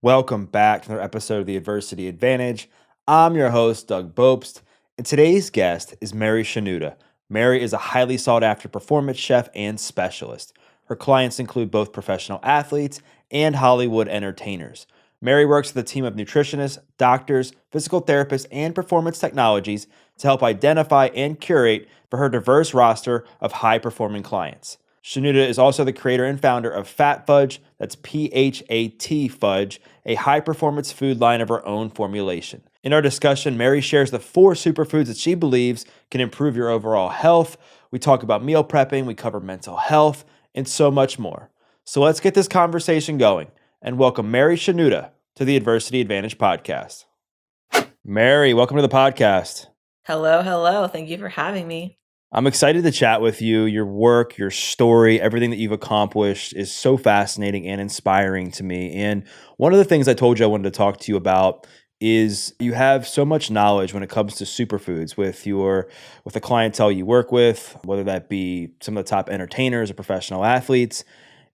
Welcome back to another episode of The Adversity Advantage. I'm your host, Doug Bopst, and today's guest is Mary Shenouda. Mary is a highly sought after performance chef and specialist. Her clients include both professional athletes and Hollywood entertainers. Mary works with a team of nutritionists, doctors, physical therapists, and performance technologies to help identify and curate for her diverse roster of high performing clients. Shenouda is also the creator and founder of Phat Fudge, that's Phat Fudge, a high-performance food line of her own formulation. In our discussion, Mary shares the 4 superfoods that she believes can improve your overall health. We talk about meal prepping, we cover mental health, and so much more. So let's get this conversation going, and welcome Mary Shenouda to the Adversity Advantage podcast. Mary, welcome to the podcast. Hello. Thank you for having me. I'm excited to chat with you. Your work, your story, everything that you've accomplished is so fascinating and inspiring to me. And one of the things I told you I wanted to talk to you about is you have so much knowledge when it comes to superfoods with the clientele you work with, whether that be some of the top entertainers or professional athletes.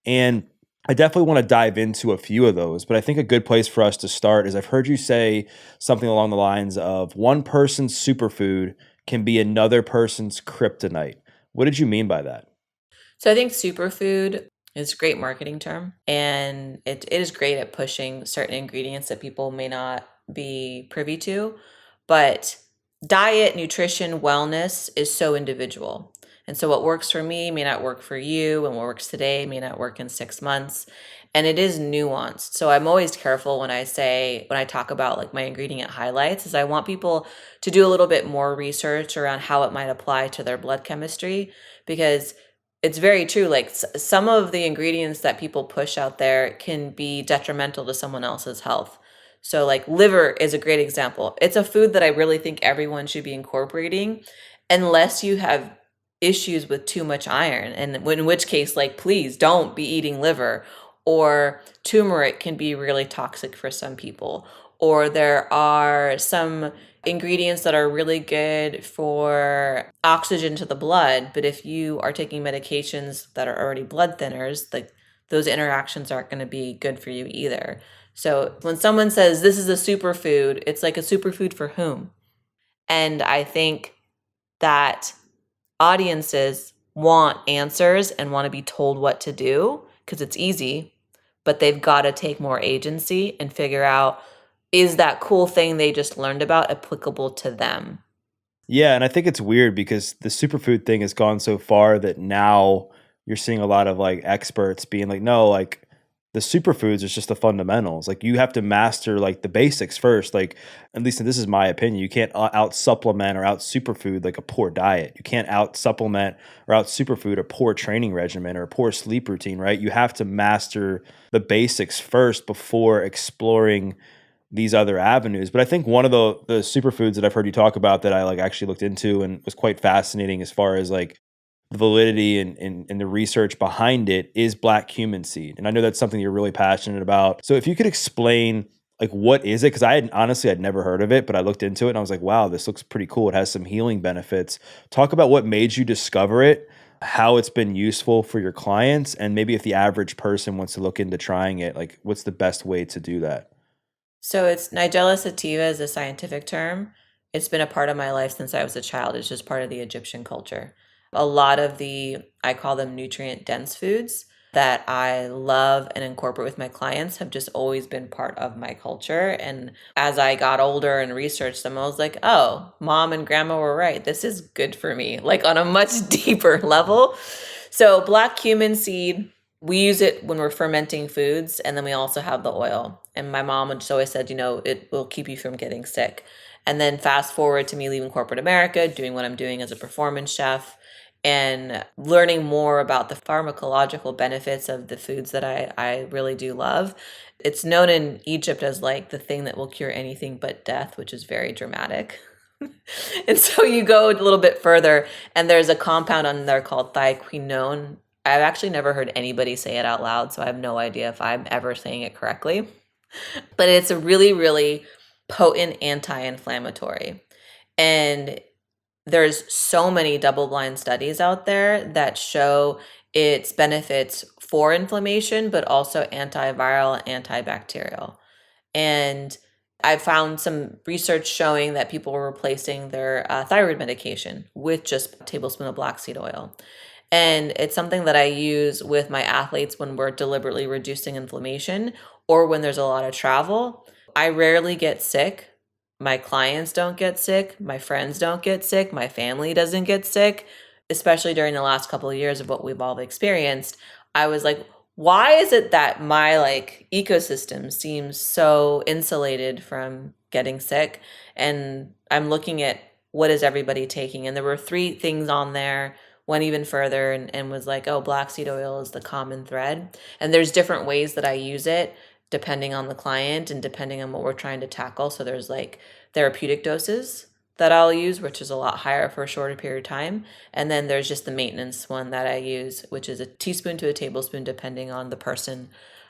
And I definitely want to dive into a few of those, but I think a good place for us to start is I've heard you say something along the lines of one person's superfood can be another person's kryptonite. What did you mean by that? So I think superfood is a great marketing term, and it is great at pushing certain ingredients that people may not be privy to. But diet, nutrition, wellness is so individual. And so what works for me may not work for you, and what works today may not work in 6 months. And it is nuanced. So I'm always careful when I talk about like my ingredient highlights, is I want people to do a little bit more research around how it might apply to their blood chemistry, because it's very true. Like some of the ingredients that people push out there can be detrimental to someone else's health. So like liver is a great example. It's a food that I really think everyone should be incorporating unless you have issues with too much iron. And in which case, like, please don't be eating liver. Or turmeric can be really toxic for some people. Or there are some ingredients that are really good for oxygen to the blood, but if you are taking medications that are already blood thinners, like those interactions aren't going to be good for you either. So when someone says this is a superfood, it's like a superfood for whom? And I think that audiences want answers and want to be told what to do because it's easy, but they've got to take more agency and figure out, is that cool thing they just learned about applicable to them? Yeah, and I think it's weird because the superfood thing has gone so far that now you're seeing a lot of like experts being like, no, like the superfoods is just the fundamentals. Like you have to master like the basics first. Like at least this is my opinion. You can't out supplement or out superfood like a poor diet. You can't out supplement or out superfood a poor training regimen or a poor sleep routine, right? You have to master the basics first before exploring these other avenues. But I think one of the superfoods that I've heard you talk about that I like actually looked into and was quite fascinating as far as like the validity and the research behind it is black cumin seed. And I know that's something you're really passionate about. So if you could explain like what is it? Because I'd never heard of it, but I looked into it and I was like, wow, this looks pretty cool. It has some healing benefits. Talk about what made you discover it, how it's been useful for your clients, and maybe if the average person wants to look into trying it, like what's the best way to do that? So it's Nigella sativa is a scientific term. It's been a part of my life since I was a child. It's just part of the Egyptian culture. A lot of I call them nutrient dense foods that I love and incorporate with my clients have just always been part of my culture. And as I got older and researched them, I was like, oh, mom and grandma were right. This is good for me, like on a much deeper level. So black cumin seed, we use it when we're fermenting foods. And then we also have the oil. And my mom just always said, it will keep you from getting sick. And then fast forward to me leaving corporate America, doing what I'm doing as a performance chef, and learning more about the pharmacological benefits of the foods that I really do love. It's known in Egypt as like the thing that will cure anything but death, which is very dramatic. And so you go a little bit further, and there's a compound on there called thiaquinone. I've actually never heard anybody say it out loud, so I have no idea if I'm ever saying it correctly. But it's a really, really potent anti-inflammatory. And there's so many double-blind studies out there that show its benefits for inflammation, but also antiviral, antibacterial. And I found some research showing that people were replacing their thyroid medication with just a tablespoon of black seed oil. And it's something that I use with my athletes when we're deliberately reducing inflammation or when there's a lot of travel. I rarely get sick. My clients don't get sick. My friends don't get sick. My family doesn't get sick, especially during the last couple of years of what we've all experienced. I was like, why is it that my ecosystem seems so insulated from getting sick? And I'm looking at what is everybody taking? And there were 3 things on there, went even further and was like, oh, black seed oil is the common thread. And there's different ways that I use it depending on the client and depending on what we're trying to tackle. So there's therapeutic doses that I'll use, which is a lot higher for a shorter period of time. And then there's just the maintenance one that I use, which is a teaspoon to a tablespoon, depending on the person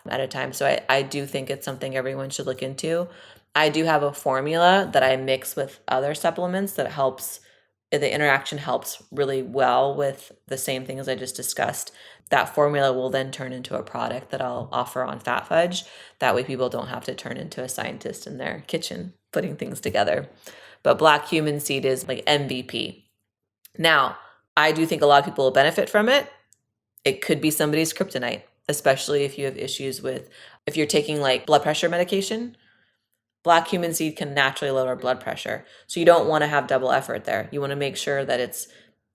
at a time. So I do think it's something everyone should look into. I do have a formula that I mix with other supplements that helps. The interaction helps really well with the same thing as I just discussed. That formula will then turn into a product that I'll offer on Phat Fudge. That way people don't have to turn into a scientist in their kitchen putting things together. But black cumin seed is MVP. Now, I do think a lot of people will benefit from it. It could be somebody's kryptonite, especially if you have issues if you're taking blood pressure medication. Black cumin seed can naturally lower blood pressure. So you don't want to have double effort there. You want to make sure that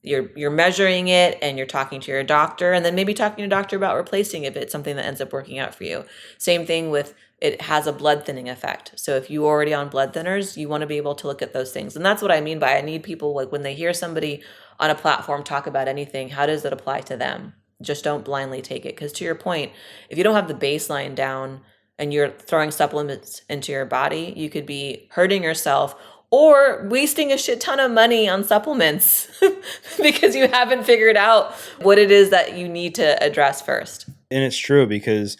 you're measuring it and you're talking to your doctor, and then maybe talking to your doctor about replacing if it's something that ends up working out for you. Same thing with it has a blood thinning effect. So if you're already on blood thinners, you want to be able to look at those things. And that's what I mean by I need people when they hear somebody on a platform talk about anything, how does it apply to them? Just don't blindly take it. Because to your point, if you don't have the baseline down and you're throwing supplements into your body, you could be hurting yourself or wasting a shit ton of money on supplements because you haven't figured out what it is that you need to address first. And it's true because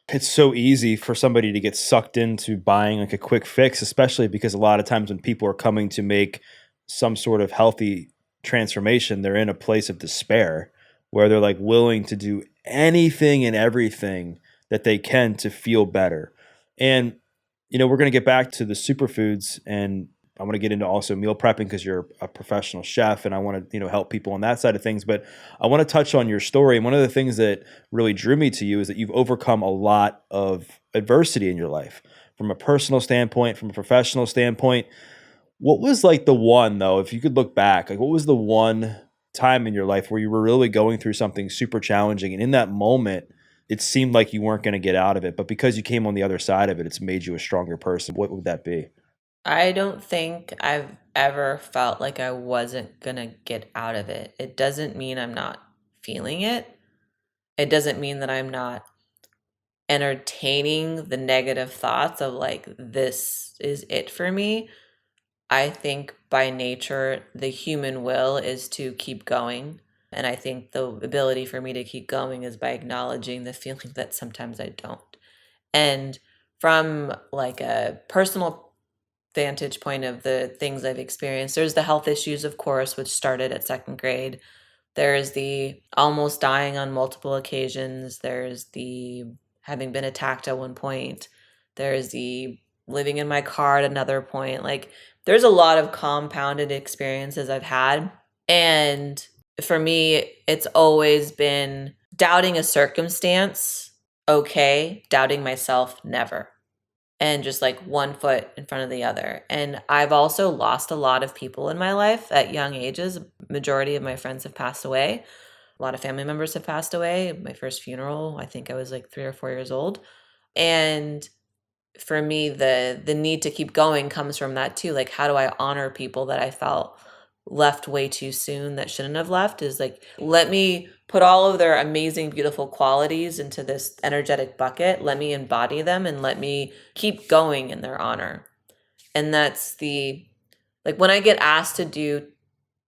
it's so easy for somebody to get sucked into buying a quick fix, especially because a lot of times when people are coming to make some sort of healthy transformation, they're in a place of despair where they're willing to do anything and everything that they can to feel better. And, we're going to get back to the superfoods, and I want to get into also meal prepping because you're a professional chef and I want to, help people on that side of things. But I want to touch on your story. And one of the things that really drew me to you is that you've overcome a lot of adversity in your life from a personal standpoint, from a professional standpoint. What was the one though, if you could look back, what was the one time in your life where you were really going through something super challenging, and in that moment, it seemed like you weren't going to get out of it, but because you came on the other side of it, it's made you a stronger person? What would that be? I don't think I've ever felt like I wasn't going to get out of it. It doesn't mean I'm not feeling it. It doesn't mean that I'm not entertaining the negative thoughts of this is it for me. I think by nature, the human will is to keep going. And I think the ability for me to keep going is by acknowledging the feeling that sometimes I don't. And from a personal vantage point of the things I've experienced, there's the health issues, of course, which started at 2nd grade. There's the almost dying on multiple occasions. There's the having been attacked at one point. There's the living in my car at another point. There's a lot of compounded experiences I've had. And for me, it's always been doubting a circumstance, okay, doubting myself, never. And just one foot in front of the other. And I've also lost a lot of people in my life at young ages. Majority of my friends have passed away. A lot of family members have passed away. My first funeral, I think I was 3 or 4 years old. And for me, the need to keep going comes from that too. How do I honor people that I felt left way too soon that shouldn't have left? Is let me put all of their amazing, beautiful qualities into this energetic bucket. Let me embody them and let me keep going in their honor. And that's when I get asked to do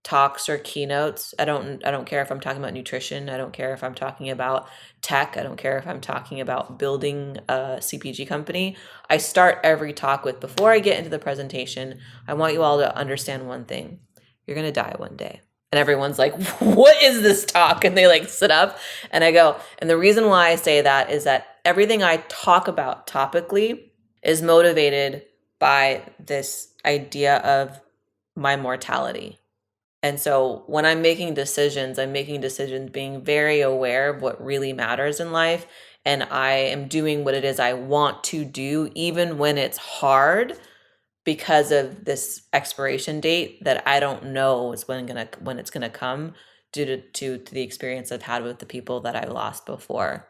talks or keynotes, I don't care if I'm talking about nutrition. I don't care if I'm talking about tech. I don't care if I'm talking about building a CPG company. I start every talk with, before I get into the presentation, I want you all to understand one thing. You're going to die one day. And everyone's like, what is this talk? And they sit up and I go, and the reason why I say that is that everything I talk about topically is motivated by this idea of my mortality. And so when I'm making decisions being very aware of what really matters in life. And I am doing what it is I want to do, even when it's hard, because of this expiration date that I don't know is when it's gonna come, due to the experience I've had with the people that I lost before.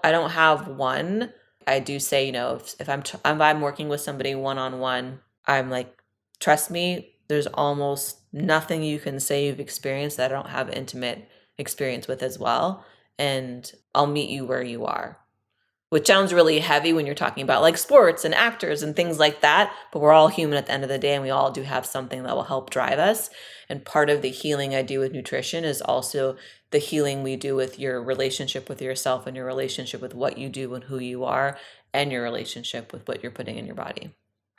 I don't have one. I do say, if I'm working with somebody one-on-one, I'm like, trust me, there's almost nothing you can say you've experienced that I don't have intimate experience with as well. And I'll meet you where you are. Which sounds really heavy when you're talking about like sports and actors and things like that, but we're all human at the end of the day, and we all do have something that will help drive us. And part of the healing I do with nutrition is also the healing we do with your relationship with yourself and your relationship with what you do and who you are, and your relationship with what you're putting in your body.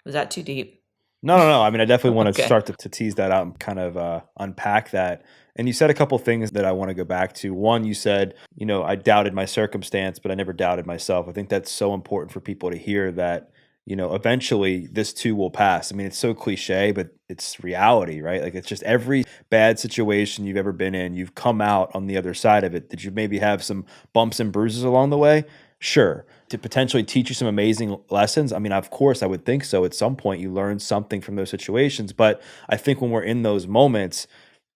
Was that too deep? No. I mean, I definitely want to Okay. start to tease that out and kind of unpack that. And you said a couple things that I want to go back to. One, you said, I doubted my circumstance, but I never doubted myself. I think that's so important for people to hear that, eventually this too will pass. I mean, it's so cliche, but it's reality, right? Like, it's just every bad situation you've ever been in, you've come out on the other side of it. Did you maybe have some bumps and bruises along the way? Sure. To potentially teach you some amazing lessons. I mean, of course, I would think so. At some point, you learn something from those situations. But I think when we're in those moments,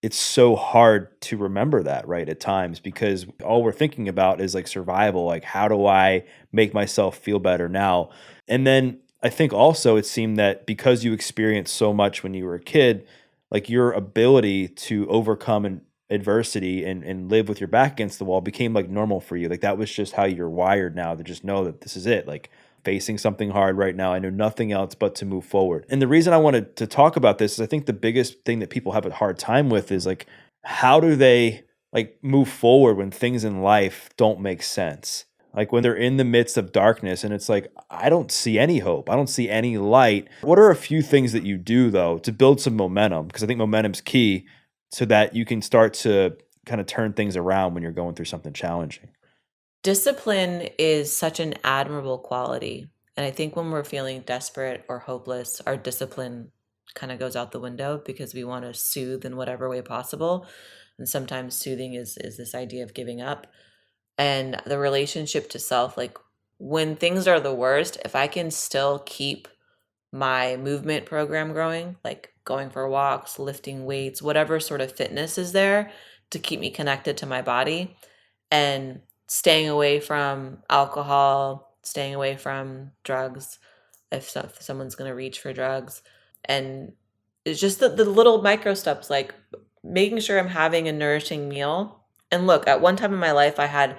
it's so hard to remember that, right? At times, because all we're thinking about is like survival. Like, how do I make myself feel better now? And then I think also it seemed that because you experienced so much when you were a kid, like your ability to overcome and adversity and live with your back against the wall became like normal for you. Like that was just how you're wired now, to just know that this is it. Like facing something hard right now, I know nothing else but to move forward. And the reason I wanted to talk about this is I think the biggest thing that people have a hard time with is like, how do they like move forward when things in life don't make sense? Like when they're in the midst of darkness and it's like, I don't see any hope. I don't see any light. What are a few things that you do though to build some momentum? Because I think momentum's key so that you can start to kind of turn things around when you're going through something challenging. Discipline is such an admirable quality. And I think when we're feeling desperate or hopeless, our discipline kind of goes out the window because we want to soothe in whatever way possible. And sometimes soothing is this idea of giving up. And the relationship to self, like when things are the worst, if I can still keep my movement program growing, like going for walks, lifting weights, whatever sort of fitness is there to keep me connected to my body, and staying away from alcohol, staying away from drugs if someone's going to reach for drugs. And it's just the little micro steps, like making sure I'm having a nourishing meal. And look, at one time in my life, I had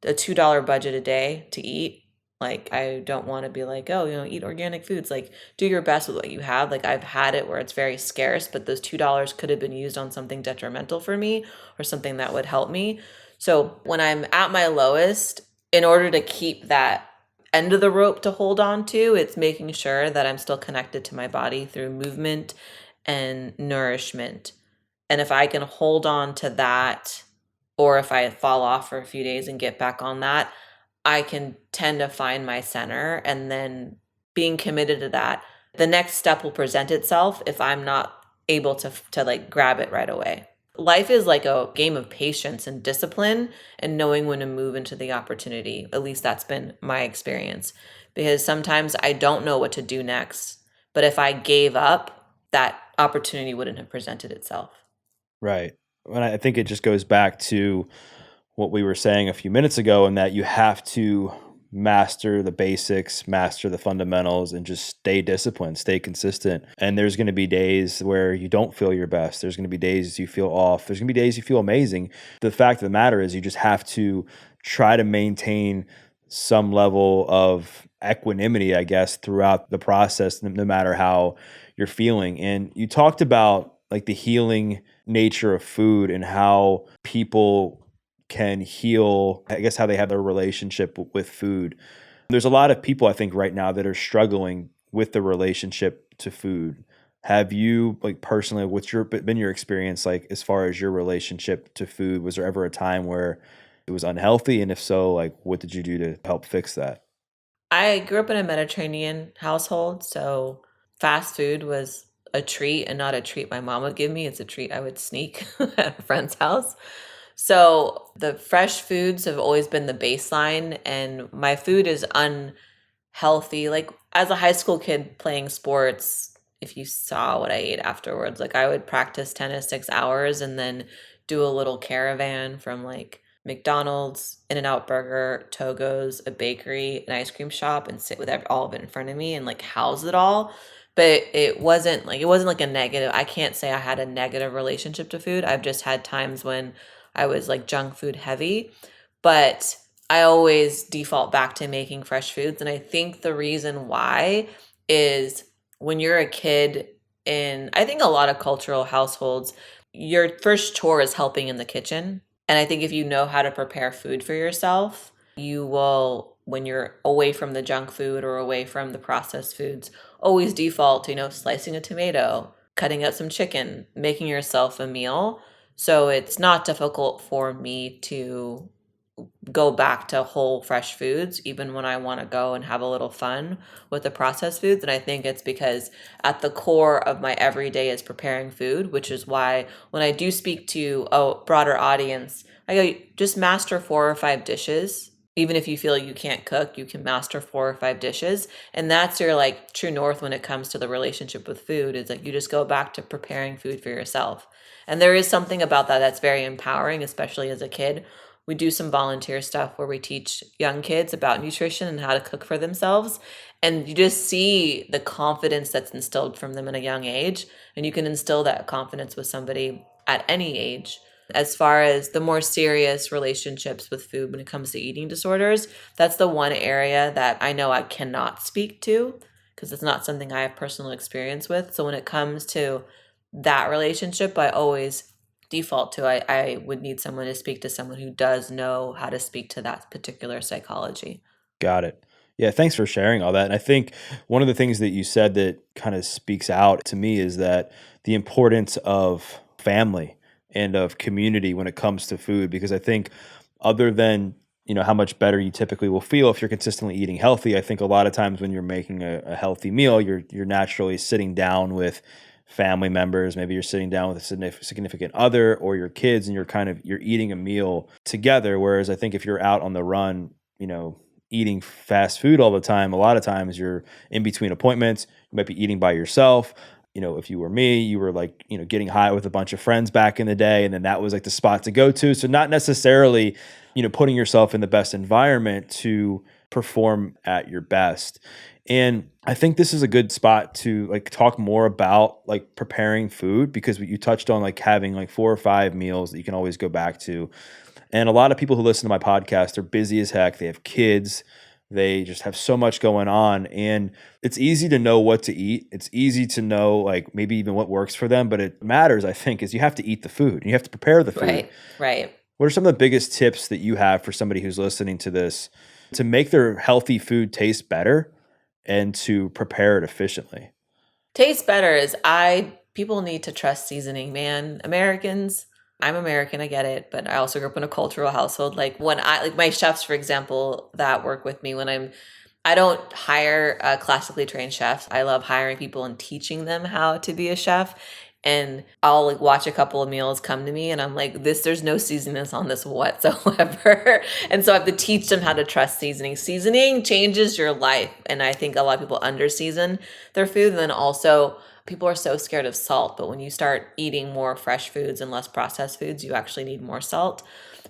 a $2 budget a day to eat. Like, I don't want to be like, oh, eat organic foods. Like, do your best with what you have. Like, I've had it where it's very scarce, but those $2 could have been used on something detrimental for me or something that would help me. So when I'm at my lowest, in order to keep that end of the rope to hold on to, it's making sure that I'm still connected to my body through movement and nourishment. And if I can hold on to that, or if I fall off for a few days and get back on that, I can tend to find my center. And then being committed to that, the next step will present itself if I'm not able to like grab it right away. Life is like a game of patience and discipline and knowing when to move into the opportunity. At least that's been my experience, because sometimes I don't know what to do next. But if I gave up, that opportunity wouldn't have presented itself. Right. And I think it just goes back to what we were saying a few minutes ago, and that you have to master the basics, master the fundamentals, and just stay disciplined, stay consistent. And there's going to be days where you don't feel your best. There's going to be days you feel off. There's going to be days you feel amazing. The fact of the matter is you just have to try to maintain some level of equanimity, I guess, throughout the process, no matter how you're feeling. And you talked about like the healing nature of food and how people can heal, I guess, how they have their relationship with food. There's a lot of people, I think, right now that are struggling with the relationship to food. Have you, like, personally, been your experience, like, as far as your relationship to food? Was there ever a time where it was unhealthy? And if so, like, what did you do to help fix that? I grew up in a Mediterranean household, so fast food was a treat and not a treat my mom would give me. It's a treat I would sneak at a friend's house. So the fresh foods have always been the baseline, and my food is unhealthy. Like as a high school kid playing sports, if you saw what I ate afterwards, like I would practice tennis 6 hours and then do a little caravan from like McDonald's, In-N-Out Burger, Togo's, a bakery, an ice cream shop, and sit with all of it in front of me and like house it all. But it wasn't like a negative. I can't say I had a negative relationship to food. I've just had times when I was like junk food heavy, but I always default back to making fresh foods. And I think the reason why is when you're a kid in, I think a lot of cultural households, your first chore is helping in the kitchen. And I think if you know how to prepare food for yourself, you will, when you're away from the junk food or away from the processed foods, always default to, slicing a tomato, cutting up some chicken, making yourself a meal. So it's not difficult for me to go back to whole fresh foods even when I want to go and have a little fun with the processed foods. And I think it's because at the core of my everyday is preparing food, which is why when I do speak to a broader audience, I go, just master 4 or 5 dishes. Even if you feel you can't cook, you can master 4 or 5 dishes. And that's your like true north when it comes to the relationship with food, is like you just go back to preparing food for yourself. And there is something about that that's very empowering, especially as a kid. We do some volunteer stuff where we teach young kids about nutrition and how to cook for themselves. And you just see the confidence that's instilled from them at a young age. And you can instill that confidence with somebody at any age. As far as the more serious relationships with food when it comes to eating disorders, that's the one area that I know I cannot speak to because it's not something I have personal experience with. So when it comes to that relationship, I always default to I would need someone to speak to someone who does know how to speak to that particular psychology. Got it. Yeah, thanks for sharing all that. And I think one of the things that you said that kind of speaks out to me is that the importance of family and of community when it comes to food, because I think other than how much better you typically will feel if you're consistently eating healthy, I think a lot of times when you're making a healthy meal, you're naturally sitting down with family members. Maybe you're sitting down with a significant other or your kids, and you're eating a meal together. Whereas I think if you're out on the run, eating fast food all the time, a lot of times you're in between appointments. You might be eating by yourself. If you were me, you were like, getting high with a bunch of friends back in the day, and then that was like the spot to go to. So not necessarily, putting yourself in the best environment to perform at your best. And I think this is a good spot to like talk more about like preparing food, because you touched on like having like 4 or 5 meals that you can always go back to. And a lot of people who listen to my podcast are busy as heck. They have kids. They just have so much going on. And it's easy to know what to eat. It's easy to know like maybe even what works for them. But it matters, I think, is you have to eat the food and you have to prepare the food. Right. What are some of the biggest tips that you have for somebody who's listening to this to make their healthy food taste better and to prepare it efficiently? Taste better is people need to trust seasoning, man. I'm American, I get it, but I also grew up in a cultural household. Like when like my chefs, for example, that work with me I don't hire classically trained chefs. I love hiring people and teaching them how to be a chef. And I'll like watch a couple of meals come to me and I'm like, there's no seasonings on this whatsoever. And so I have to teach them how to trust seasoning. Seasoning changes your life. And I think a lot of people under season their food. And then also people are so scared of salt, but when you start eating more fresh foods and less processed foods, you actually need more salt.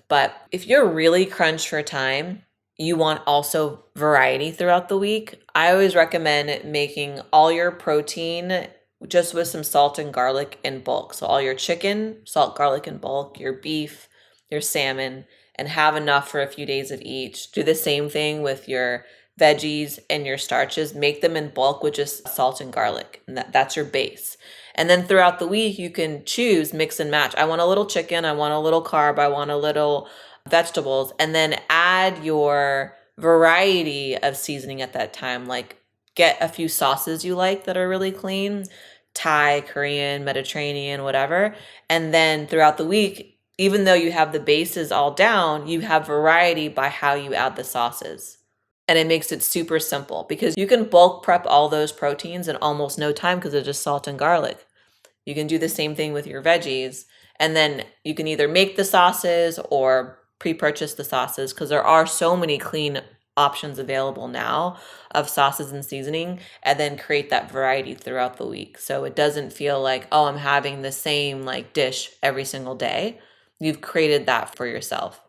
But if you're really crunched for time, you want also variety throughout the week. I always recommend making all your protein just with some salt and garlic in bulk. So all your chicken, salt, garlic in bulk, your beef, your salmon, and have enough for a few days of each. Do the same thing with your veggies and your starches. Make them in bulk with just salt and garlic. And that's your base. And then throughout the week, you can choose, mix and match. I want a little chicken. I want a little carb. I want a little vegetables. And then add your variety of seasoning at that time. Like get a few sauces you like that are really clean. Thai, Korean, Mediterranean, whatever. And then throughout the week, even though you have the bases all down, you have variety by how you add the sauces. And it makes it super simple because you can bulk prep all those proteins in almost no time because it's just salt and garlic. You can do the same thing with your veggies. And then you can either make the sauces or pre-purchase the sauces because there are so many clean options available now of sauces and seasoning, and then create that variety throughout the week. So it doesn't feel like, oh, I'm having the same like dish every single day. You've created that for yourself.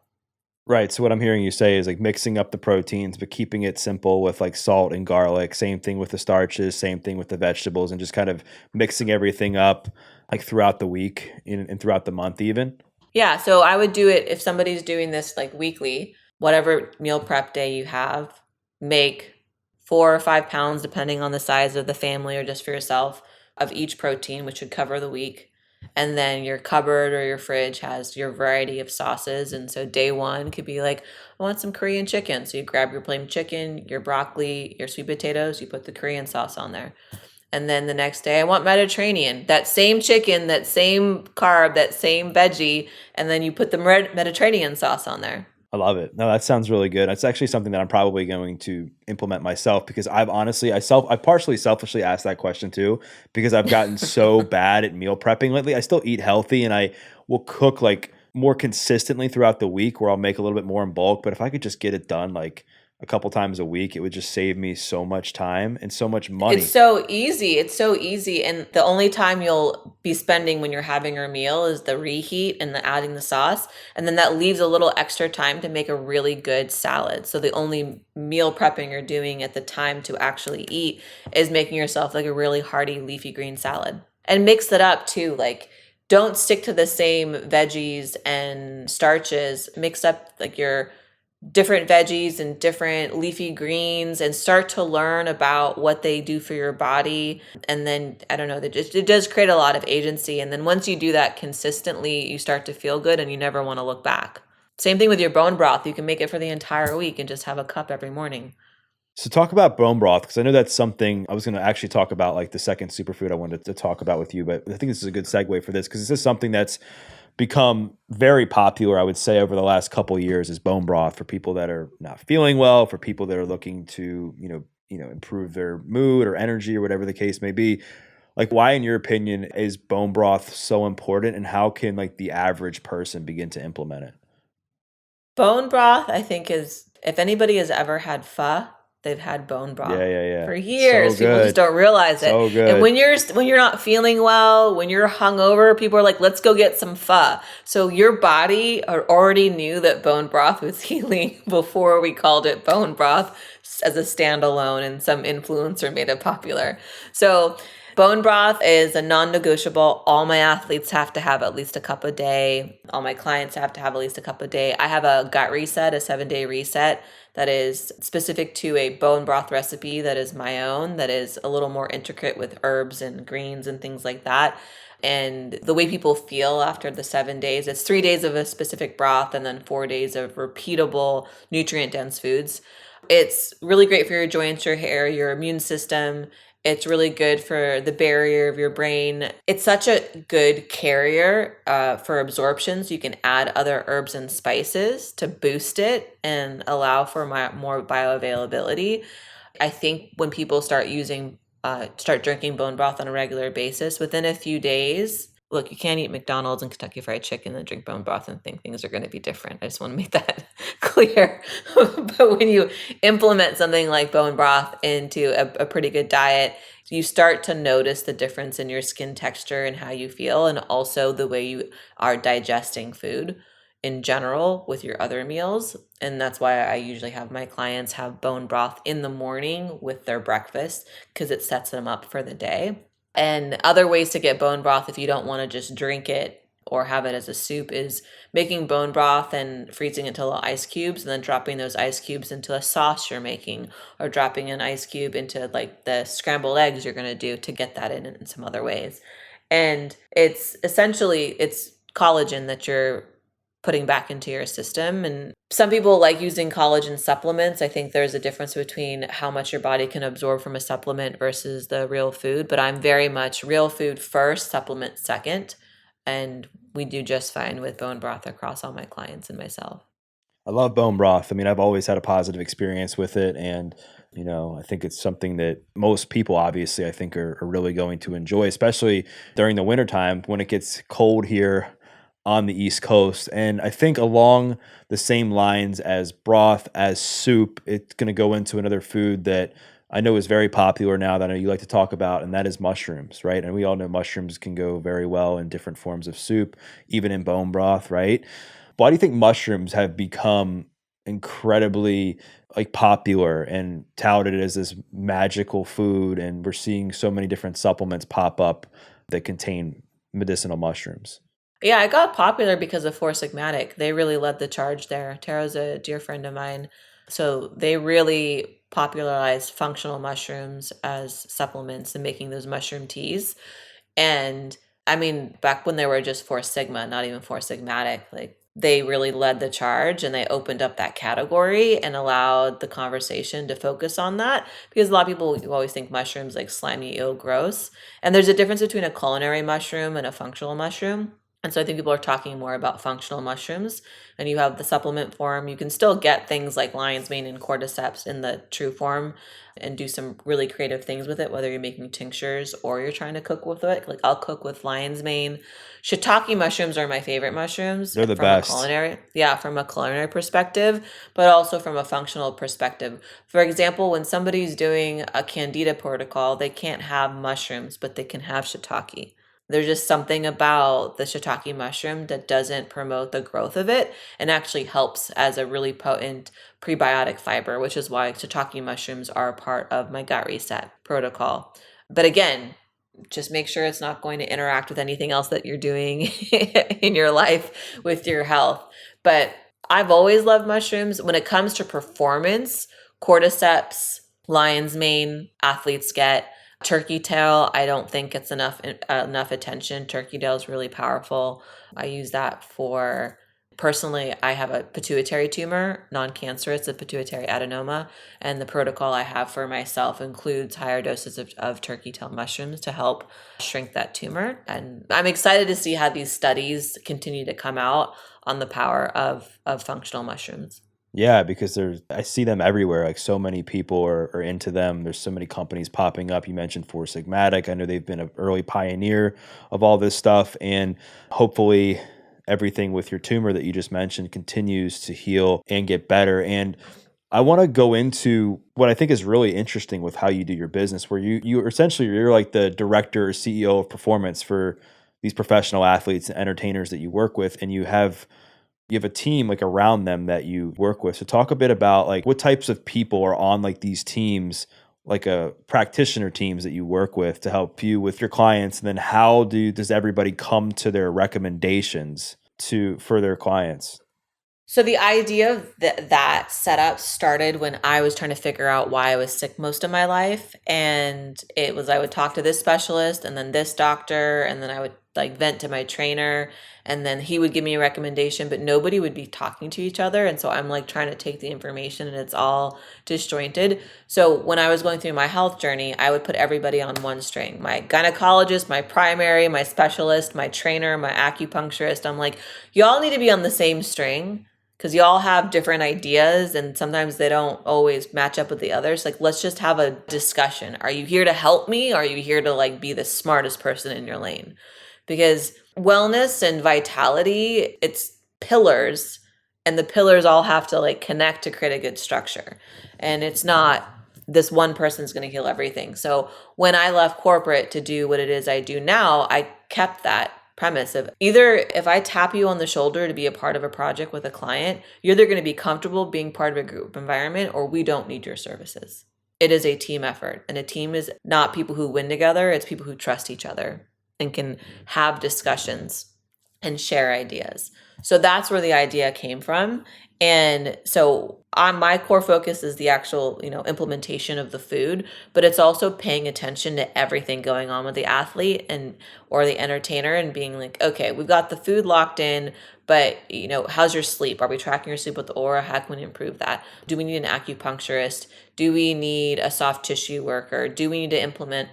Right. So what I'm hearing you say is like mixing up the proteins, but keeping it simple with like salt and garlic. Same thing with the starches, same thing with the vegetables, and just kind of mixing everything up like throughout the week and throughout the month, even. Yeah, so I would do it if somebody's doing this like weekly, whatever meal prep day you have, make 4 or 5 pounds, depending on the size of the family or just for yourself, of each protein, which would cover the week. And then your cupboard or your fridge has your variety of sauces. And so day one could be like, I want some Korean chicken. So you grab your plain chicken, your broccoli, your sweet potatoes, you put the Korean sauce on there. And then the next day, I want Mediterranean. That same chicken, that same carb, that same veggie, and then you put the Mediterranean sauce on there. I love it. No, that sounds really good. It's actually something that I'm probably going to implement myself because I've honestly, I partially selfishly asked that question too because I've gotten so bad at meal prepping lately. I still eat healthy and I will cook like more consistently throughout the week where I'll make a little bit more in bulk. But if I could just get it done like a couple times a week, it would just save me so much time and so much It's money. so easy. It's so easy. And the only time you'll be spending when you're having your meal is the reheat and the adding the sauce. And then that leaves a little extra time to make a really good salad. So the only meal prepping you're doing at the time to actually eat is making yourself like a really hearty leafy green salad. And mix it up too. Like, don't stick to the same veggies and starches. Mix up like your different veggies and different leafy greens and start to learn about what they do for your body. And then, I don't know, it does create a lot of agency. And then once you do that consistently, you start to feel good and you never want to look back. Same thing with your bone broth. You can make it for the entire week and just have a cup every morning. So talk about bone broth because I know that's something I was going to actually talk about, like the second superfood I wanted to talk about with you. But I think this is a good segue for this because this is something that's become very popular, I would say, over the last couple of years is bone broth for people that are not feeling well, for people that are looking to, improve their mood or energy or whatever the case may be. Like, why, in your opinion, is bone broth so important, and how can like the average person begin to implement it? Bone broth, I think, is if anybody has ever had pho, they've had bone broth Yeah, yeah, yeah. for So years. People just good. don't realize it. So And good. when you're not feeling well, when you're hungover, people are like, "Let's go get some pho." So your body already knew that bone broth was healing before we called it bone broth as a standalone, and some influencer made it popular. So bone broth is a non-negotiable. All my athletes have to have at least a cup a day. All my clients have to have at least a cup a day. I have a gut reset, a 7-day reset that is specific to a bone broth recipe that is my own, that is a little more intricate with herbs and greens and things like that. And the way people feel after the 7 days, it's 3 days of a specific broth and then 4 days of repeatable nutrient dense foods. It's really great for your joints, your hair, your immune system. It's really good for the barrier of your brain. It's such a good carrier for absorption. So you can add other herbs and spices to boost it and allow for more bioavailability. I think when people start drinking bone broth on a regular basis, within a few days, look, you can't eat McDonald's and Kentucky Fried Chicken and drink bone broth and think things are going to be different. I just want to make that clear. But when you implement something like bone broth into a pretty good diet, you start to notice the difference in your skin texture and how you feel, and also the way you are digesting food in general with your other meals. And that's why I usually have my clients have bone broth in the morning with their breakfast because it sets them up for the day. And other ways to get bone broth if you don't want to just drink it or have it as a soup is making bone broth and freezing it to little ice cubes and then dropping those ice cubes into a sauce you're making, or dropping an ice cube into like the scrambled eggs you're going to do to get that in some other ways. And it's collagen that you're putting back into your system. And some people like using collagen supplements. I think there's a difference between how much your body can absorb from a supplement versus the real food, but I'm very much real food first, supplement second. And we do just fine with bone broth across all my clients and myself. I love bone broth. I mean, I've always had a positive experience with it. And, I think it's something that most people, obviously, I think are really going to enjoy, especially during the wintertime when it gets cold here on the East Coast. And I think along the same lines as broth, as soup, it's going to go into another food that I know is very popular now that I know you like to talk about, and that is mushrooms, right? And we all know mushrooms can go very well in different forms of soup, even in bone broth, right? Why do you think mushrooms have become incredibly like popular and touted as this magical food, and we're seeing so many different supplements pop up that contain medicinal mushrooms? Yeah, it got popular because of Four Sigmatic. They really led the charge there. Tara's a dear friend of mine. So they really popularized functional mushrooms as supplements and making those mushroom teas. And I mean, back when they were just Four Sigma, not even Four Sigmatic, like they really led the charge and they opened up that category and allowed the conversation to focus on that. Because a lot of people you always think mushrooms like slimy, ill, gross. And there's a difference between a culinary mushroom and a functional mushroom. And so I think people are talking more about functional mushrooms, and you have the supplement form. You can still get things like lion's mane and cordyceps in the true form and do some really creative things with it, whether you're making tinctures or you're trying to cook with it. Like I'll cook with lion's mane. Shiitake mushrooms are my favorite mushrooms They're the from a best. culinary perspective, but also from a functional perspective. For example, when somebody's doing a candida protocol, they can't have mushrooms, but they can have shiitake. There's just something about the shiitake mushroom that doesn't promote the growth of it and actually helps as a really potent prebiotic fiber, which is why shiitake mushrooms are a part of my gut reset protocol. But again, just make sure it's not going to interact with anything else that you're doing in your life with your health. But I've always loved mushrooms. When it comes to performance, cordyceps, lion's mane, athletes get. Turkey tail, I don't think gets enough attention. Turkey tail is really powerful. I use that for personally. I have a pituitary tumor, non-cancerous, a pituitary adenoma, and the protocol I have for myself includes higher doses of turkey tail mushrooms to help shrink that tumor. And I'm excited to see how these studies continue to come out on the power of functional mushrooms. Yeah, because I see them everywhere. Like so many people are into them. There's so many companies popping up. You mentioned Four Sigmatic. I know they've been an early pioneer of all this stuff. And hopefully everything with your tumor that you just mentioned continues to heal and get better. And I want to go into what I think is really interesting with how you do your business, where you essentially you're like the director or CEO of performance for these professional athletes and entertainers that you work with, and you have a team like around them that you work with. So talk a bit about like what types of people are on like these teams, like a practitioner teams that you work with to help you with your clients. And then does everybody come to their recommendations for their clients? So the idea of that setup started when I was trying to figure out why I was sick most of my life. And it was, I would talk to this specialist and then this doctor, and then I would like vent to my trainer, and then he would give me a recommendation, but nobody would be talking to each other. And so I'm like trying to take the information and it's all disjointed. So when I was going through my health journey, I would put everybody on one string: my gynecologist, my primary, my specialist, my trainer, my acupuncturist. I'm like, y'all need to be on the same string, because y'all have different ideas and sometimes they don't always match up with the others. Like, let's just have a discussion. Are you here to help me? Or are you here to like be the smartest person in your lane? Because wellness and vitality, it's pillars, and the pillars all have to like connect to create a good structure. And it's not this one person's going to heal everything. So when I left corporate to do what it is I do now, I kept that premise of either if I tap you on the shoulder to be a part of a project with a client, you're either going to be comfortable being part of a group environment or we don't need your services. It is a team effort, and a team is not people who win together. It's people who trust each other and can have discussions and share ideas. So that's where the idea came from. And so on my core focus is the actual, implementation of the food, but it's also paying attention to everything going on with the athlete and or the entertainer and being like, okay, we've got the food locked in, but how's your sleep? Are we tracking your sleep with the Aura? How can we improve that? Do we need an acupuncturist? Do we need a soft tissue worker? Do we need to implement,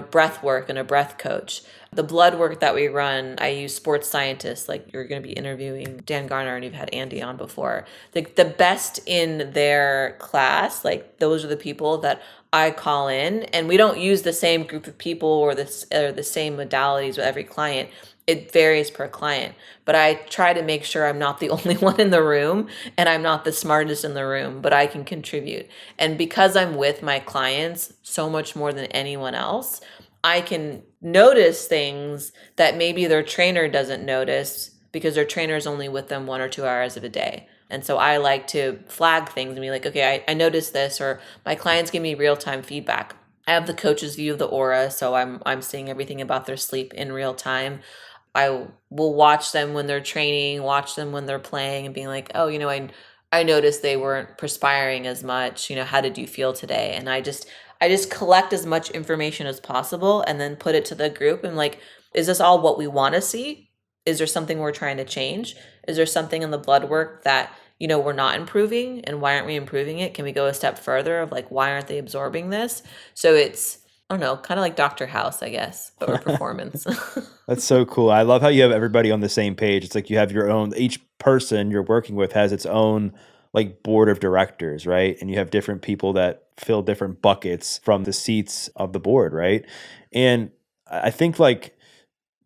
breath work and a breath coach? The blood work that we run, I use sports scientists, like you're going to be interviewing interviewing Dan Garner and you've had Andy on before, the best in their class, like those are the people that I call in, and we don't use the same group of people or the same modalities with every client. It varies per client, but I try to make sure I'm not the only one in the room and I'm not the smartest in the room, but I can contribute. And because I'm with my clients so much more than anyone else, I can notice things that maybe their trainer doesn't notice because their trainer is only with them 1 or 2 hours of a day. And so I like to flag things and be like, okay, I noticed this, or my clients give me real-time feedback. I have the coach's view of the aura, so I'm seeing everything about their sleep in real time. I will watch them when they're training, watch them when they're playing, and being like, oh, I noticed they weren't perspiring as much. How did you feel today? And I just collect as much information as possible and then put it to the group and like, is this all what we want to see? Is there something we're trying to change? Is there something in the blood work that, we're not improving, and why aren't we improving it? Can we go a step further of like, why aren't they absorbing this? So it's, I don't know, kind of like Dr. House, I guess, but with performance. That's so cool. I love how you have everybody on the same page. It's like you have your own, each person you're working with has its own like board of directors, right? And you have different people that fill different buckets from the seats of the board, right? And I think like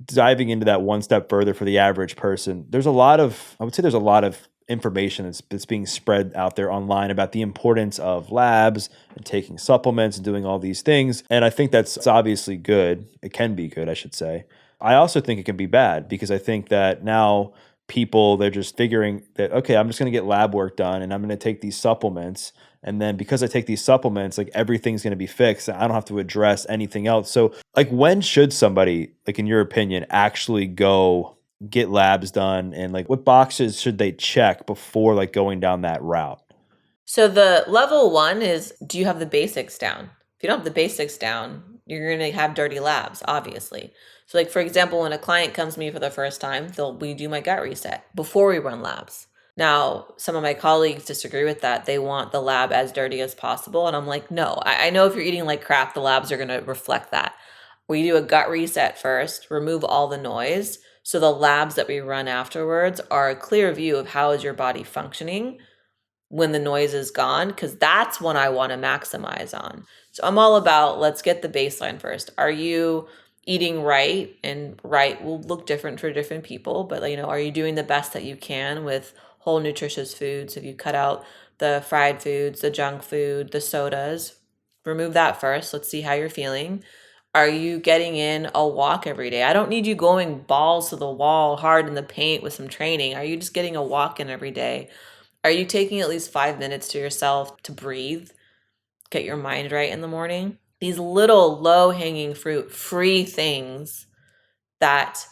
diving into that one step further for the average person, I would say there's a lot of information that's being spread out there online about the importance of labs and taking supplements and doing all these things. And I think that's obviously good. It can be good, I should say. I also think it can be bad because I think that now they're just figuring that, okay, I'm just going to get lab work done and I'm going to take these supplements. And then because I take these supplements, like everything's going to be fixed. I don't have to address anything else. So like when should somebody, like in your opinion, actually go get labs done, and like what boxes should they check before like going down that route? So the level 1 is, do you have the basics down? If you don't have the basics down, you're going to have dirty labs, obviously. So like, for example, when a client comes to me for the first time, we do my gut reset before we run labs. Now, some of my colleagues disagree with that. They want the lab as dirty as possible. And I'm like, no, I know if you're eating like crap, the labs are going to reflect that. We do a gut reset first, remove all the noise. So the labs that we run afterwards are a clear view of how is your body functioning when the noise is gone, because that's when I want to maximize on. So I'm all about, let's get the baseline first. Are you eating right? And right will look different for different people, but are you doing the best that you can with whole nutritious foods? If you cut out the fried foods, the junk food, the sodas, remove that first. Let's see how you're feeling. Are you getting in a walk every day? I don't need you going balls to the wall hard in the paint with some training. Are you just getting a walk in every day? Are you taking at least 5 minutes to yourself to breathe, get your mind right in the morning? These little low-hanging fruit, free things that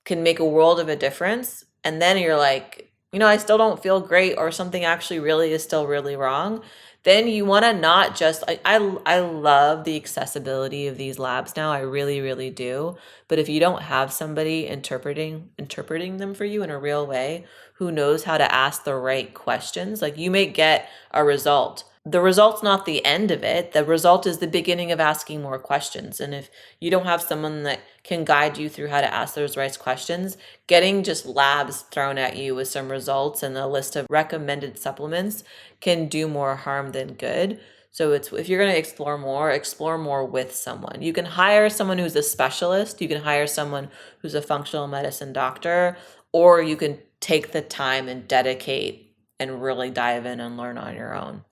can make a world of a difference. And then you're like, I still don't feel great, or something actually really is still really wrong. Then you want to not just, I love the accessibility of these labs now. I really, really do. But if you don't have somebody interpreting them for you in a real way, who knows how to ask the right questions, like you may get a result. The result's not the end of it. The result is the beginning of asking more questions. And if you don't have someone that can guide you through how to ask those right questions, getting just labs thrown at you with some results and a list of recommended supplements can do more harm than good. So if you're going to explore more with someone. You can hire someone who's a specialist. You can hire someone who's a functional medicine doctor, or you can take the time and dedicate and really dive in and learn on your own.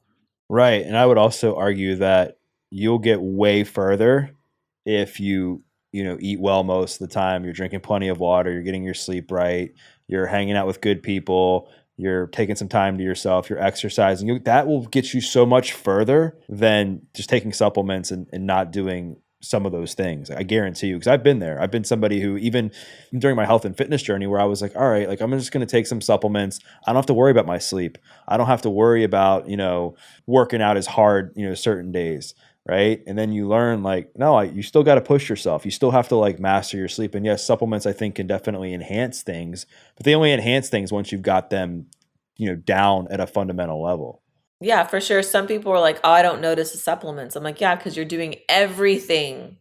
Right. And I would also argue that you'll get way further if you eat well most of the time, you're drinking plenty of water, you're getting your sleep right, you're hanging out with good people, you're taking some time to yourself, you're exercising. That will get you so much further than just taking supplements and not doing some of those things. I guarantee you, because I've been there. I've been somebody who, even during my health and fitness journey, where I was like, all right, like I'm just going to take some supplements. I don't have to worry about my sleep. I don't have to worry about, working out as hard, certain days. Right. And then you learn like, no, you still got to push yourself. You still have to like master your sleep. And yes, supplements I think can definitely enhance things, but they only enhance things once you've got them, down at a fundamental level. Yeah, for sure. Some people are like, oh, I don't notice the supplements. I'm like, yeah, because you're doing everything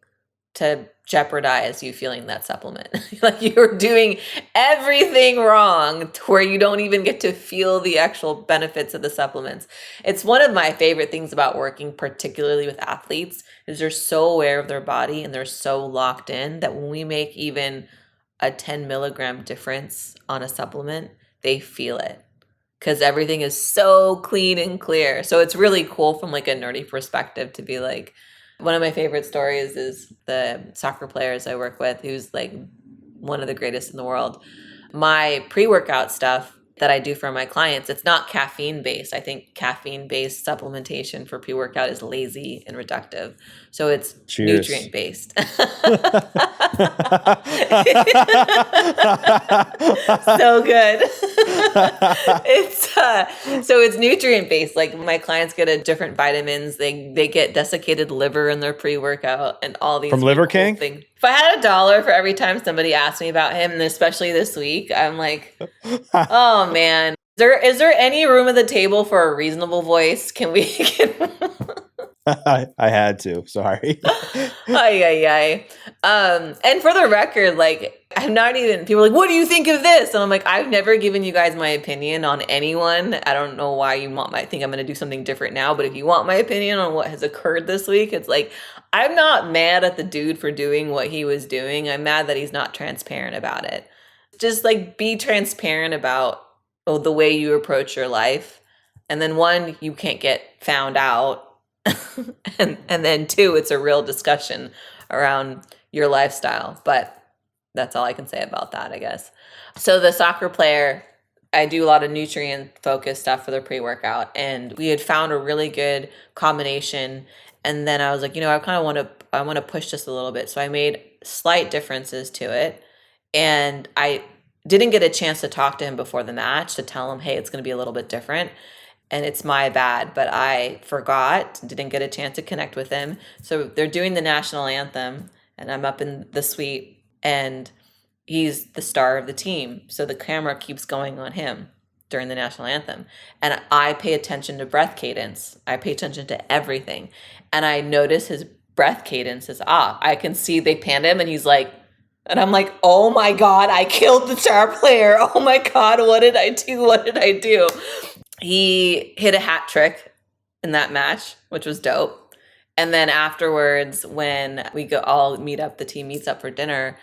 to jeopardize you feeling that supplement. Like you're doing everything wrong to where you don't even get to feel the actual benefits of the supplements. It's one of my favorite things about working particularly with athletes is they're so aware of their body and they're so locked in that when we make even a 10 milligram difference on a supplement, they feel it because everything is so clean and clear. So it's really cool from like a nerdy perspective to be like, one of my favorite stories is the soccer players I work with, who's like one of the greatest in the world. My pre-workout stuff that I do for my clients, it's not caffeine based. I think caffeine based supplementation for pre-workout is lazy and reductive. So it's nutrient based. So good. It's nutrient based. Like my clients get a different vitamins. They get desiccated liver in their pre-workout and all these from Liver King things. If I had $1 for every time somebody asked me about him, and especially this week, I'm like, oh man, is there any room at the table for a reasonable voice? Can we? I had to. Sorry. Ay. And for the record, like I'm not even. People are like, what do you think of this? And I'm like, I've never given you guys my opinion on anyone. I don't know why you think I'm going to do something different now. But if you want my opinion on what has occurred this week, it's like I'm not mad at the dude for doing what he was doing. I'm mad that he's not transparent about it. Just like be transparent about the way you approach your life, and then one, you can't get found out. and then two, it's a real discussion around your lifestyle. But that's all I can say about that, I guess. So the soccer player, I do a lot of nutrient focused stuff for the pre-workout, and we had found a really good combination. And then I was like, I kind of want to push this a little bit. So I made slight differences to it, and I didn't get a chance to talk to him before the match to tell him, hey, it's going to be a little bit different. And it's my bad, but I forgot, didn't get a chance to connect with him. So they're doing the national anthem, and I'm up in the suite, and he's the star of the team. So the camera keeps going on him during the national anthem. And I pay attention to breath cadence. I pay attention to everything. And I notice his breath cadence is off. I can see they panned him, and he's like, and I'm like, oh my God, I killed the star player. Oh my God, what did I do? What did I do? He hit a hat trick in that match, which was dope. And then afterwards, when we all meet up, the team meets up for dinner,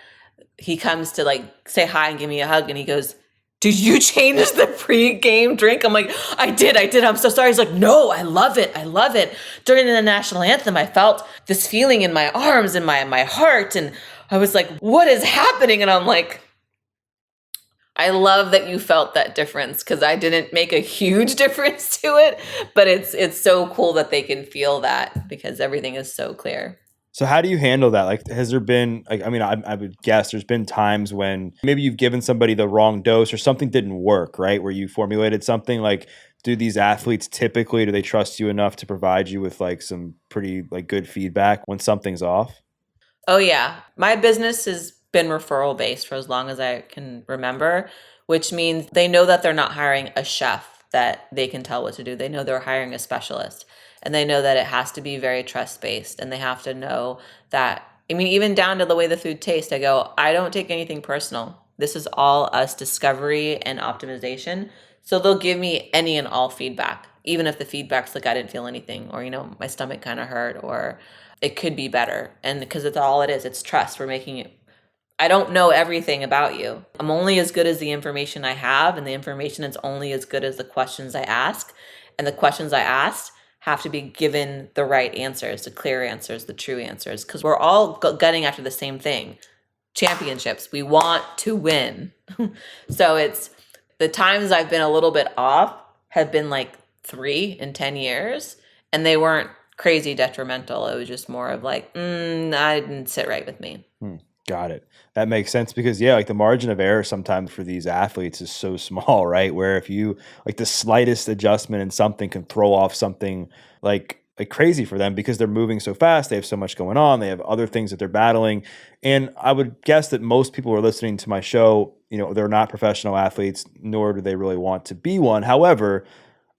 he comes to like say hi and give me a hug. And he goes, did you change the pre-game drink? I'm like, I did. I'm so sorry. He's like, no, I love it. During the national anthem, I felt this feeling in my arms and my heart. And I was like, what is happening? And I'm like, I love that you felt that difference, because I didn't make a huge difference to it, but it's so cool that they can feel that because everything is so clear. So how do you handle that? Like, has there been, like, I mean, I would guess there's been times when maybe you've given somebody the wrong dose or something didn't work, right? Where you formulated something. Like, do these athletes typically, do they trust you enough to provide you with like some pretty like good feedback when something's off? Oh yeah. My business has been referral based for as long as I can remember, which means they know that they're not hiring a chef that they can tell what to do. They know they're hiring a specialist, and they know that it has to be very trust based, and they have to know that, I mean, even down to the way the food tastes, I go, I don't take anything personal. This is all us discovery and optimization. So they'll give me any and all feedback, even if the feedback's like, I didn't feel anything, or, my stomach kind of hurt, or it could be better. And because it's all it is, it's trust. We're making it. I don't know everything about you. I'm only as good as the information I have, and the information is only as good as the questions I ask. And the questions I asked have to be given the right answers, the clear answers, the true answers, because we're all gunning after the same thing. Championships. We want to win. So it's the times I've been a little bit off have been like 3 in 10 years, and they weren't crazy detrimental. It was just more of like, that didn't sit right with me. Got it. That makes sense because like the margin of error sometimes for these athletes is so small, right? Where if you like the slightest adjustment in something can throw off something like crazy for them because they're moving so fast. They have so much going on. They have other things that they're battling. And I would guess that most people who are listening to my show, they're not professional athletes, nor do they really want to be one. However,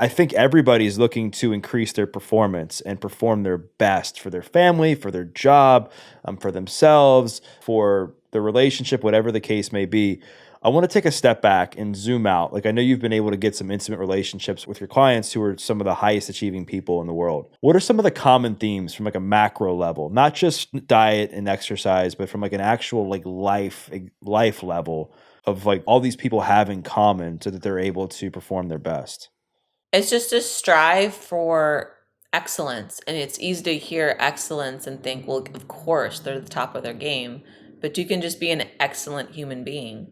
I think everybody's looking to increase their performance and perform their best for their family, for their job, for themselves, for the relationship, whatever the case may be. I want to take a step back and zoom out. Like, I know you've been able to get some intimate relationships with your clients who are some of the highest achieving people in the world. What are some of the common themes from like a macro level, not just diet and exercise, but from like an actual like life level of like all these people have in common so that they're able to perform their best? It's just to strive for excellence. And it's easy to hear excellence and think, well, of course, they're the top of their game. But you can just be an excellent human being.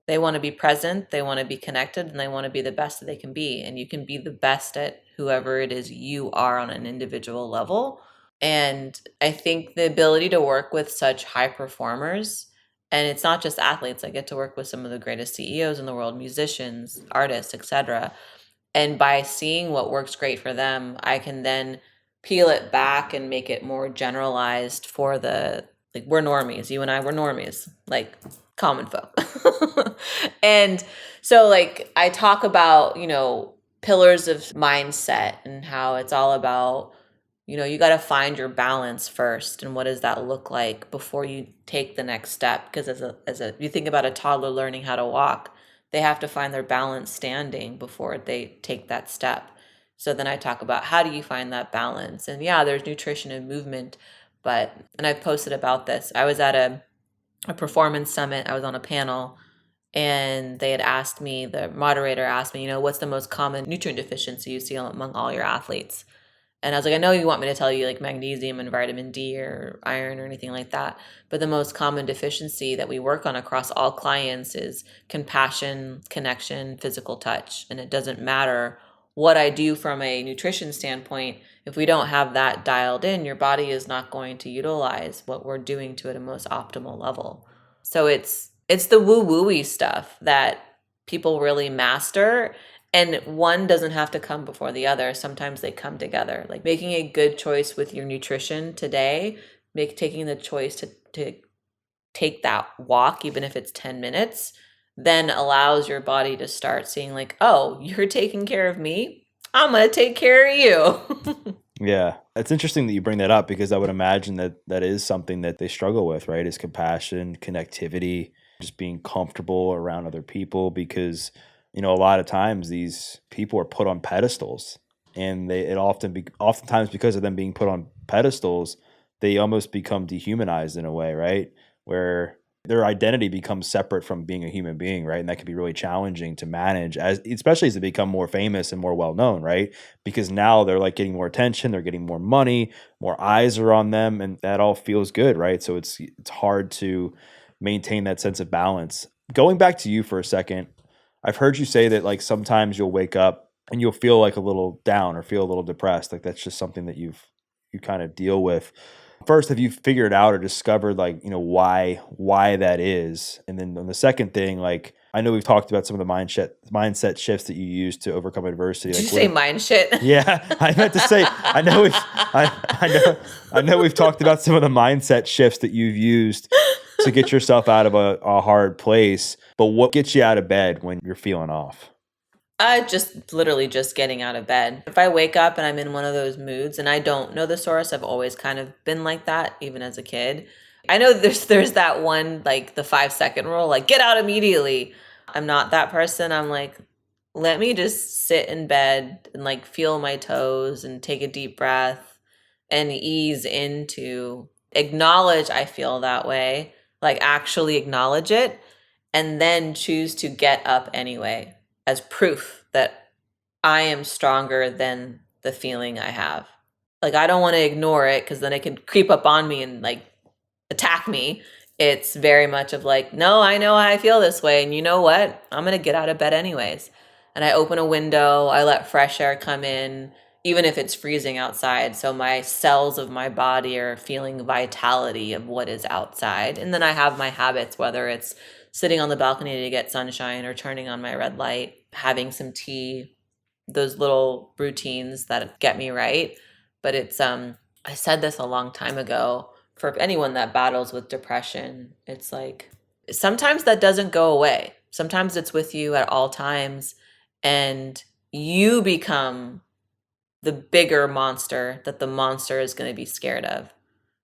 They want to be present, they want to be connected, and they want to be the best that they can be. And you can be the best at whoever it is you are on an individual level. And I think the ability to work with such high performers, and it's not just athletes, I get to work with some of the greatest CEOs in the world, musicians, artists, etc. And by seeing what works great for them, I can then peel it back and make it more generalized for the, like, we're normies. You and I, we're normies, like common folk. And so, like, I talk about, pillars of mindset and how it's all about, you got to find your balance first. And what does that look like before you take the next step? Because you think about a toddler learning how to walk, they have to find their balance standing before they take that step. So then I talk about, how do you find that balance? And yeah, there's nutrition and movement, and I've posted about this. I was at a performance summit. I was on a panel, and they had asked me, the moderator asked me, what's the most common nutrient deficiency you see among all your athletes? And I was like, I know you want me to tell you like magnesium and vitamin D or iron or anything like that, but the most common deficiency that we work on across all clients is compassion, connection, physical touch. And it doesn't matter what I do from a nutrition standpoint. If we don't have that dialed in, your body is not going to utilize what we're doing to it at a most optimal level. So it's the woo-woo-y stuff that people really master. And one doesn't have to come before the other. Sometimes they come together. Like making a good choice with your nutrition today, taking the choice to take that walk, even if it's 10 minutes, then allows your body to start seeing like, oh, you're taking care of me, I'm going to take care of you. Yeah. It's interesting that you bring that up, because I would imagine that that is something that they struggle with, right? Is compassion, connectivity, just being comfortable around other people, because a lot of times these people are put on pedestals, and oftentimes because of them being put on pedestals, they almost become dehumanized in a way, right? Where their identity becomes separate from being a human being, right? And that can be really challenging to manage, especially as they become more famous and more well known, right? Because now they're like getting more attention, they're getting more money, more eyes are on them, and that all feels good, right? So it's hard to maintain that sense of balance. Going back to you for a second, I've heard you say that like sometimes you'll wake up and you'll feel like a little down or feel a little depressed. Like that's just something that you kind of deal with. First, have you figured out or discovered like, why that is? And then on the second thing, like I know we've talked about some of the mindset shifts that you use to overcome adversity. Did Like, you say mind shit? Yeah, I meant to say. I know we've talked about some of the mindset shifts that you've used to get yourself out of a hard place. But what gets you out of bed when you're feeling off? Just literally just getting out of bed. If I wake up and I'm in one of those moods and I don't know the source, I've always kind of been like that, even as a kid. I know there's that one, like the 5-second rule, like get out immediately. I'm not that person. I'm like, let me just sit in bed and like feel my toes and take a deep breath and ease into, acknowledge I feel that way, like actually acknowledge it, and then choose to get up anyway, as proof that I am stronger than the feeling I have. Like, I don't want to ignore it because then it can creep up on me and like attack me. It's very much of like, no, I know I feel this way. And you know what? I'm going to get out of bed anyways. And I open a window, I let fresh air come in, even if it's freezing outside. So my cells of my body are feeling vitality of what is outside. And then I have my habits, whether it's sitting on the balcony to get sunshine or turning on my red light, having some tea, those little routines that get me right. But it's, I said this a long time ago, for anyone that battles with depression, it's like, sometimes that doesn't go away. Sometimes it's with you at all times. And you become the bigger monster that the monster is going to be scared of.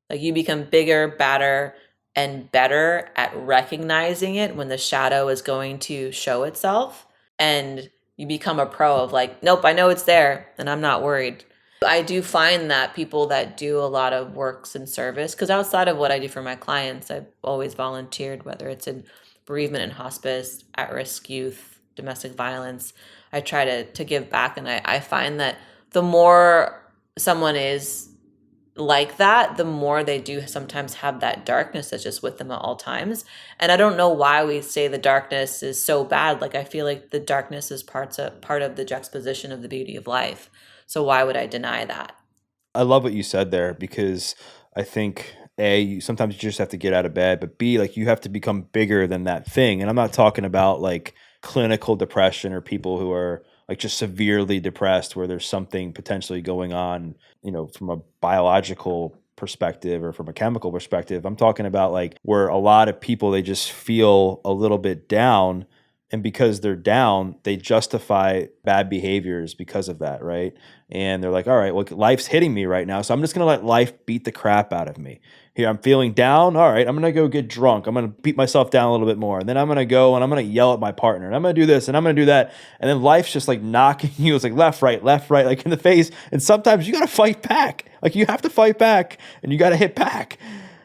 Like you become bigger, badder, and better at recognizing it when the shadow is going to show itself. And you become a pro of like, nope, I know it's there and I'm not worried. I do find that people that do a lot of works in service, because outside of what I do for my clients, I've always volunteered, whether it's in bereavement and hospice, at-risk youth, domestic violence. I try to give back, and I find that the more someone is like that, the more they do sometimes have that darkness that's just with them at all times. And I don't know why we say the darkness is so bad. Like I feel like the darkness is part of the juxtaposition of the beauty of life. So why would I deny that? I love what you said there because I think A, sometimes you just have to get out of bed, but B, like you have to become bigger than that thing. And I'm not talking about like clinical depression or people who are like just severely depressed where there's something potentially going on, from a biological perspective or from a chemical perspective. I'm talking about like where a lot of people they just feel a little bit down, and because they're down, they justify bad behaviors because of that, right? And they're like, all right, well, life's hitting me right now, so I'm just going to let life beat the crap out of me. Here, I'm feeling down. All right, I'm going to go get drunk. I'm going to beat myself down a little bit more. And then I'm going to go and I'm going to yell at my partner. And I'm going to do this and I'm going to do that. And then life's just like knocking you. It's like left, right, like in the face. And sometimes you got to fight back. Like you have to fight back and you got to hit back.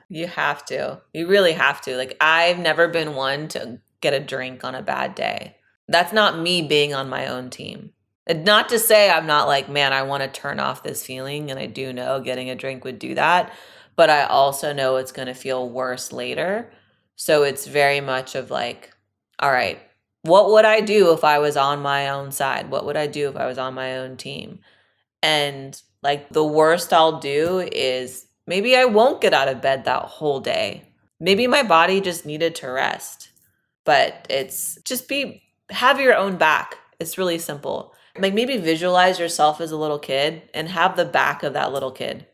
You have to. You really have to. Like I've never been one to get a drink on a bad day. That's not me being on my own team. And not to say I'm not like, man, I want to turn off this feeling. And I do know getting a drink would do that. But I also know it's going to feel worse later. So it's very much of like, all right, what would I do if I was on my own side? What would I do if I was on my own team? And like the worst I'll do is maybe I won't get out of bed that whole day. Maybe my body just needed to rest. But it's just have your own back. It's really simple. Like maybe visualize yourself as a little kid and have the back of that little kid.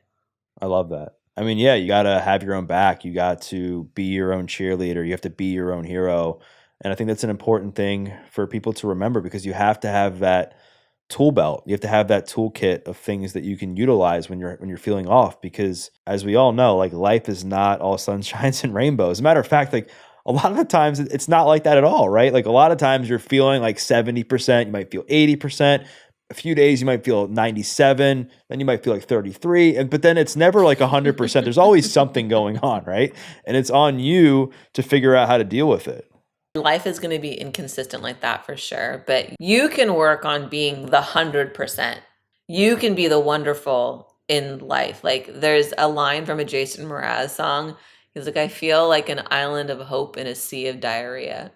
I love that. I mean, yeah, you got to have your own back. You got to be your own cheerleader. You have to be your own hero. And I think that's an important thing for people to remember because you have to have that tool belt. You have to have that toolkit of things that you can utilize when you're feeling off because as we all know, like life is not all sunshines and rainbows. As a matter of fact, like a lot of the times it's not like that at all, right? Like a lot of times you're feeling like 70%, you might feel 80%. A few days you might feel 97, then you might feel like 33, but then it's never like 100%. There's always something going on, right? And it's on you to figure out how to deal with it. Life is going to be inconsistent like that for sure, but you can work on being the 100%. You can be the wonderful in life. Like there's a line from a Jason Mraz song. He's like, I feel like an island of hope in a sea of diarrhea.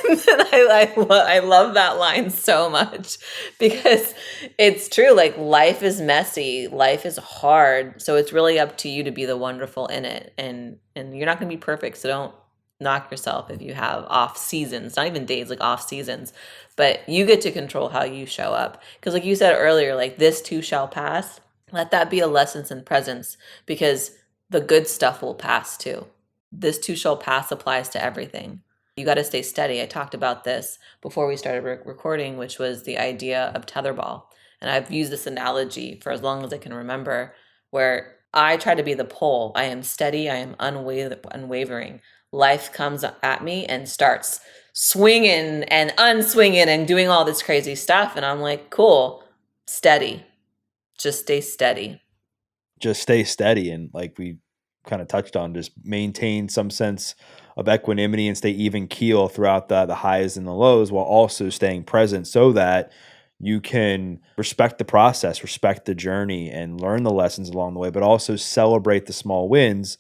And then I love that line so much because it's true. Like life is messy, life is hard, so it's really up to you to be the wonderful in it. And you're not going to be perfect, so don't knock yourself if you have off seasons, not even days, like off seasons. But you get to control how you show up because, like you said earlier, like this too shall pass. Let that be a lesson in presence because the good stuff will pass too. This too shall pass applies to everything. You got to stay steady. I talked about this before we started recording, which was the idea of tetherball. And I've used this analogy for as long as I can remember, where I try to be the pole. I am steady. I am unwavering. Life comes at me and starts swinging and unswinging and doing all this crazy stuff. And I'm like, cool, steady. Just stay steady. Just stay steady. And like we kind of touched on, just maintain some sense of equanimity and stay even keel throughout the highs and the lows while also staying present so that you can respect the process, respect the journey and learn the lessons along the way, but also celebrate the small wins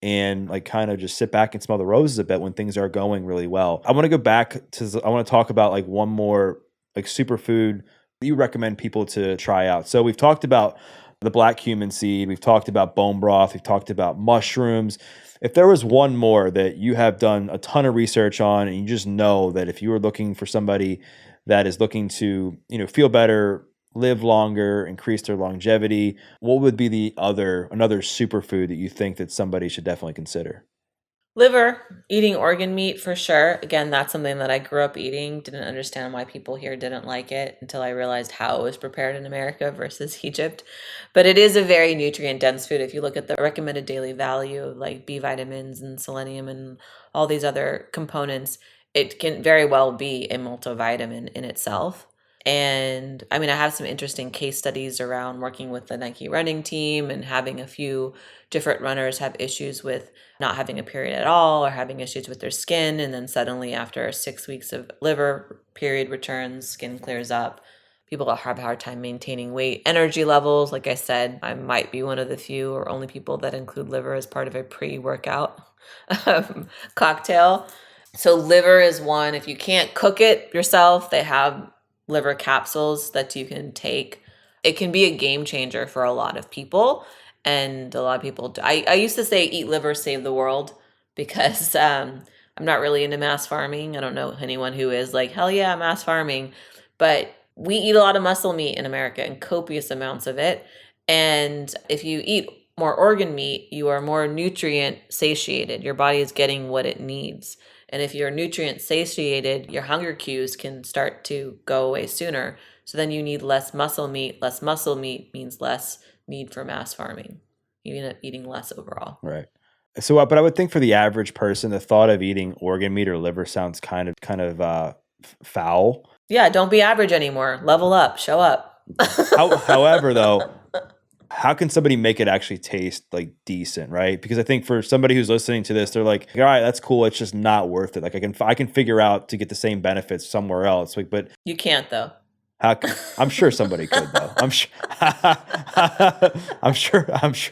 and like kind of just sit back and smell the roses a bit when things are going really well. I want to go back to, I want to talk about like one more like superfood that you recommend people to try out. So we've talked about the black cumin seed. We've talked about bone broth. We've talked about mushrooms. If there was one more that you have done a ton of research on and you just know that if you were looking for somebody that is looking to, feel better, live longer, increase their longevity, what would be another superfood that you think that somebody should definitely consider? Liver, eating organ meat for sure. Again, that's something that I grew up eating. Didn't understand why people here didn't like it until I realized how it was prepared in America versus Egypt. But it is a very nutrient dense food. If you look at the recommended daily value of like B vitamins and selenium and all these other components, it can very well be a multivitamin in itself. And I mean, I have some interesting case studies around working with the Nike running team and having a few different runners have issues with not having a period at all or having issues with their skin. And then suddenly, after 6 weeks of liver period returns, skin clears up. People have a hard time maintaining weight, energy levels. Like I said, I might be one of the few or only people that include liver as part of a pre workout cocktail. So, liver is one. If you can't cook it yourself, they have liver capsules that you can take. It can be a game changer for a lot of people. And a lot of people do. I used to say eat liver, save the world because I'm not really into mass farming. I don't know anyone who is like, hell yeah, mass farming. But we eat a lot of muscle meat in America and copious amounts of it. And if you eat more organ meat, you are more nutrient satiated. Your body is getting what it needs. And if you're nutrient satiated, your hunger cues can start to go away sooner. So then you need less muscle meat. Less muscle meat means less need for mass farming. You end up eating less overall. Right. So, but I would think for the average person, the thought of eating organ meat or liver sounds kind of foul. Yeah, don't be average anymore. Level up, show up. However, though, how can somebody make it actually taste like decent, right? Because I think for somebody who's listening to this, they're like, all right, that's cool. It's just not worth it. Like I can figure out to get the same benefits somewhere else. Like, but you can't though. I'm sure somebody could though. I'm sure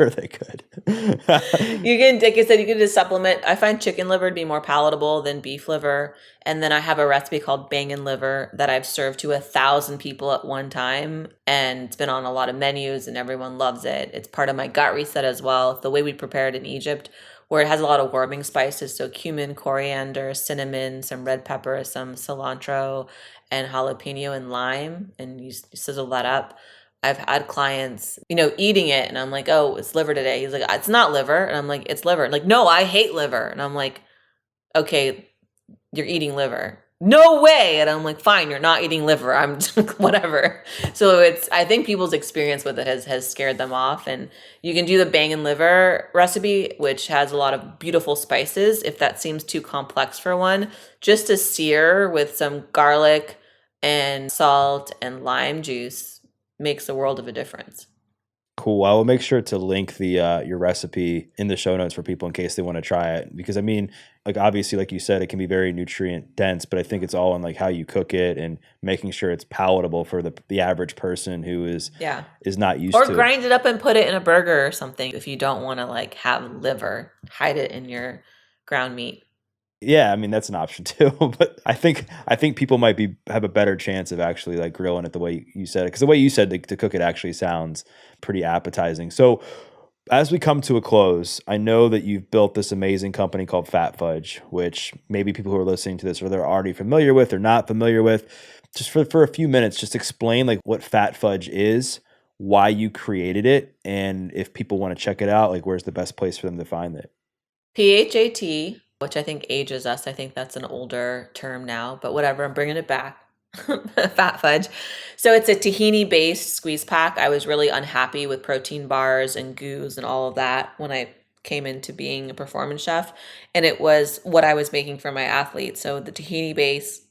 they could. You can, like I said, you can just supplement. I find chicken liver to be more palatable than beef liver. And then I have a recipe called bangin' liver that I've served to 1,000 people at one time. And it's been on a lot of menus and everyone loves it. It's part of my gut reset as well. The way we prepare it in Egypt, where it has a lot of warming spices. So cumin, coriander, cinnamon, some red pepper, some cilantro, and jalapeno and lime. And you sizzle that up. I've had clients, eating it and I'm like, oh, it's liver today. He's like, it's not liver. And I'm like, it's liver. Like, no, I hate liver. And I'm like, okay, you're eating liver. No way. And I'm like, fine, you're not eating liver. I'm whatever. So I think people's experience with it has scared them off. And you can do the bangin' liver recipe, which has a lot of beautiful spices. If that seems too complex for one, just a sear with some garlic and salt and lime juice makes a world of a difference. Cool. I will make sure to link the your recipe in the show notes for people in case they want to try it. Because I mean, like obviously, like you said, it can be very nutrient dense, but I think it's all in like how you cook it and making sure it's palatable for the average person who is not used to it. Or grind it up and put it in a burger or something. If you don't want to like have liver, hide it in your ground meat. Yeah, I mean that's an option too, but I think people might have a better chance of actually like grilling it the way you said it, because the way you said to cook it actually sounds pretty appetizing. So, as we come to a close, I know that you've built this amazing company called Phat Fudge, which maybe people who are listening to this or they're already familiar with or not familiar with. Just for a few minutes, just explain like what Phat Fudge is, why you created it, and if people want to check it out, like where's the best place for them to find it? PHAT, which I think ages us. I think that's an older term now, but whatever, I'm bringing it back. Phat Fudge. So it's a tahini-based squeeze pack. I was really unhappy with protein bars and goos and all of that when I came into being a performance chef, and it was what I was making for my athletes. So the tahini base,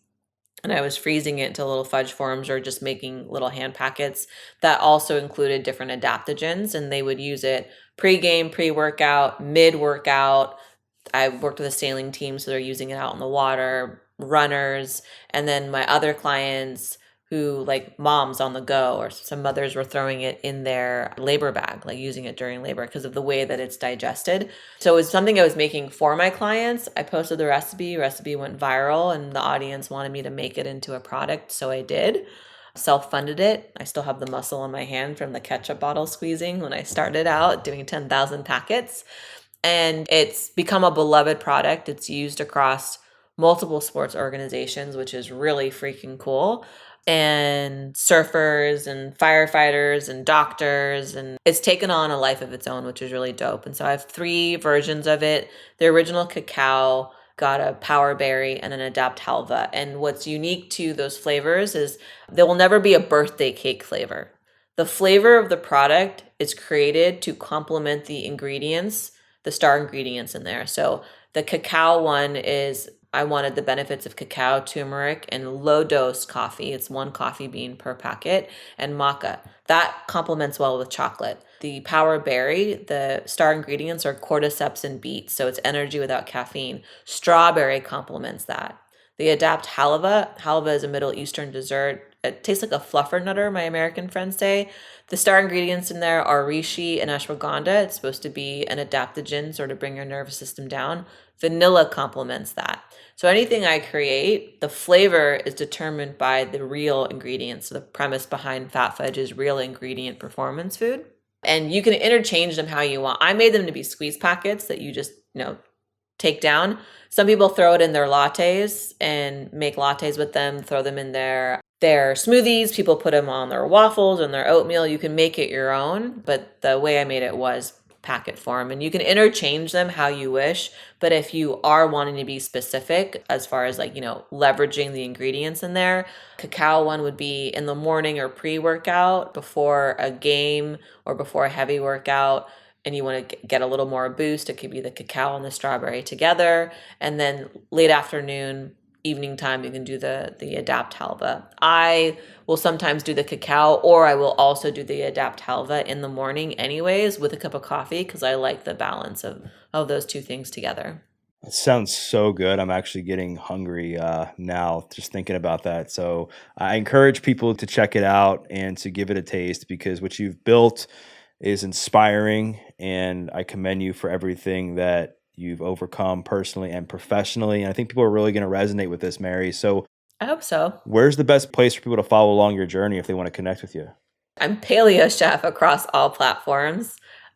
and I was freezing it into little fudge forms or just making little hand packets that also included different adaptogens, and they would use it pre-game, pre-workout, mid-workout. I worked with a sailing team, so they're using it out in the water, runners, and then my other clients who like moms on the go, or some mothers were throwing it in their labor bag, like using it during labor because of the way that it's digested. So it was something I was making for my clients. I posted the recipe went viral, and the audience wanted me to make it into a product, so I did. Self-funded it. I still have the muscle on my hand from the ketchup bottle squeezing when I started out doing 10,000 packets. And it's become a beloved product. It's used across multiple sports organizations, which is really freaking cool. and surfers and firefighters and doctors, and it's taken on a life of its own, which is really dope. And so I have 3 versions of it. The original cacao got a power berry and an adapt halva. And what's unique to those flavors is there will never be a birthday cake flavor. The flavor of the product is created to complement the ingredients, the star ingredients in there. So the cacao one is, I wanted the benefits of cacao, turmeric, and low dose coffee. It's 1 coffee bean per packet, and maca. That complements well with chocolate. The power berry, the star ingredients are cordyceps and beets, so it's energy without caffeine. Strawberry complements that. The adapt halva is a Middle Eastern dessert. It tastes like a fluffernutter, my American friends say. The star ingredients in there are reishi and ashwagandha. It's supposed to be an adaptogen, sort of bring your nervous system down. Vanilla complements that. So anything I create, the flavor is determined by the real ingredients. So the premise behind Phat Fudge is real ingredient performance food. And you can interchange them how you want. I made them to be squeeze packets that you just, take down. Some people throw it in their lattes and make lattes with them, throw them in their smoothies. People put them on their waffles and their oatmeal. You can make it your own, but the way I made it was packet form, and you can interchange them how you wish. But if you are wanting to be specific as far as leveraging the ingredients in there, cacao one would be in the morning or pre-workout before a game or before a heavy workout, and you want to get a little more boost. It could be the cacao and the strawberry together. And then late afternoon, evening time, you can do the adapt halva. I will sometimes do the cacao, or I will also do the adapt halva in the morning anyways with a cup of coffee, because I like the balance of those 2 things together. It sounds so good. I'm actually getting hungry now just thinking about that. So I encourage people to check it out and to give it a taste, because what you've built is inspiring, and I commend you for everything that you've overcome personally and professionally. And I think people are really going to resonate with this, Mary. So I hope so. where's the best place for people to follow along your journey if they want to connect with you? I'm paleo chef across all platforms.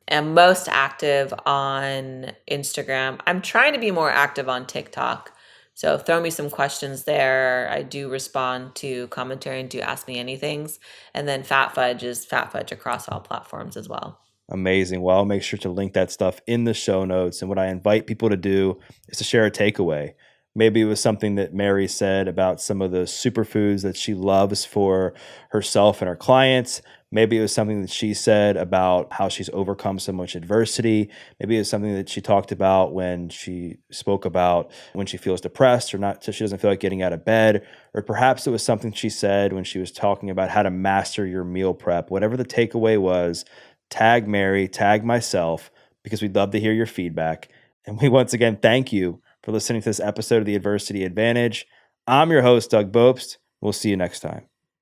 I'm most active on Instagram. I'm trying to be more active on TikTok. So throw me some questions there. I do respond to commentary and do ask me anything. And then Phat Fudge is Phat Fudge across all platforms as well. Amazing. Well, I'll make sure to link that stuff in the show notes. And what I invite people to do is to share a takeaway. Maybe it was something that Mary said about some of the superfoods that she loves for herself and her clients. Maybe it was something that she said about how she's overcome so much adversity. Maybe it was something that she talked about when she spoke about when she feels depressed or not, so she doesn't feel like getting out of bed. Or perhaps it was something she said when she was talking about how to master your meal prep. Whatever the takeaway was, tag Mary, tag myself, because we'd love to hear your feedback. And we once again thank you for listening to this episode of The Adversity Advantage. I'm your host, Doug Bopst. We'll see you next time.